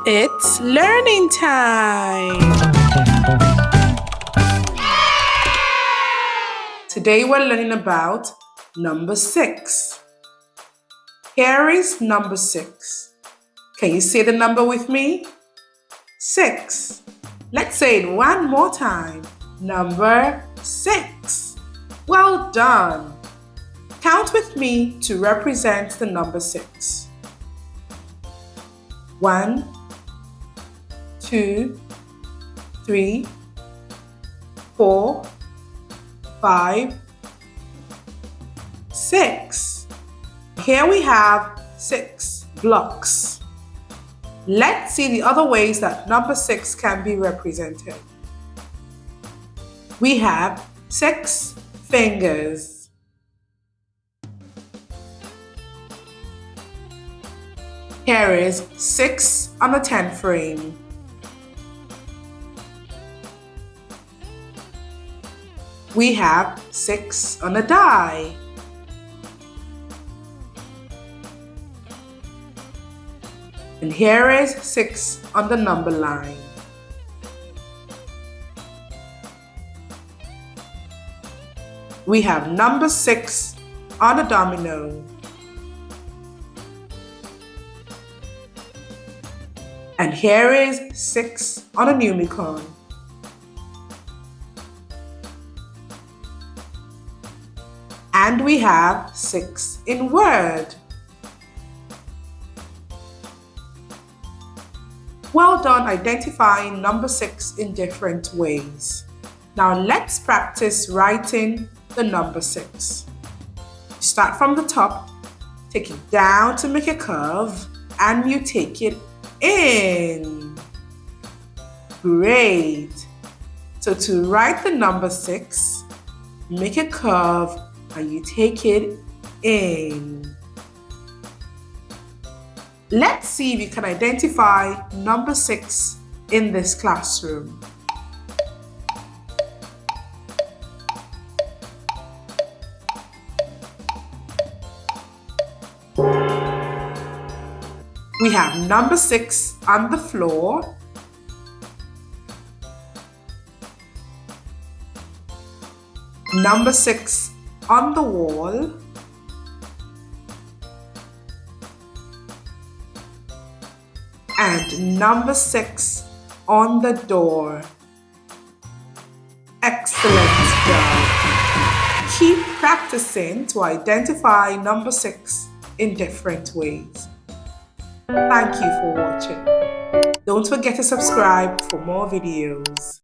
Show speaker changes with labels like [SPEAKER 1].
[SPEAKER 1] It's learning time! Today we're learning about number 6. Here is number 6. Can you say the number with me? 6. Let's say it one more time. Number 6. Well done! Count with me to represent the number 6. 1, 2, 3, 4, 5, 6. Here we have 6 blocks. Let's see the other ways that number 6 can be represented. We have 6 fingers. Here is 6 on a 10 frame. We have 6 on a die. And here is 6 on the number line. We have number 6 on a domino. And here is 6 on a unicorn. And we have 6 in word. Well done identifying number 6 in different ways. Now let's practice writing the number 6. Start from the top, take it down to make a curve, and you take it in. Great! So to write the number 6, make a curve and you take it in. Let's see if you can identify number 6 in this classroom. We have number 6 on the floor. Number 6 on the wall. And number 6 on the door. Excellent job. Keep practicing to identify number 6 in different ways. Thank you for watching. Don't forget to subscribe for more videos.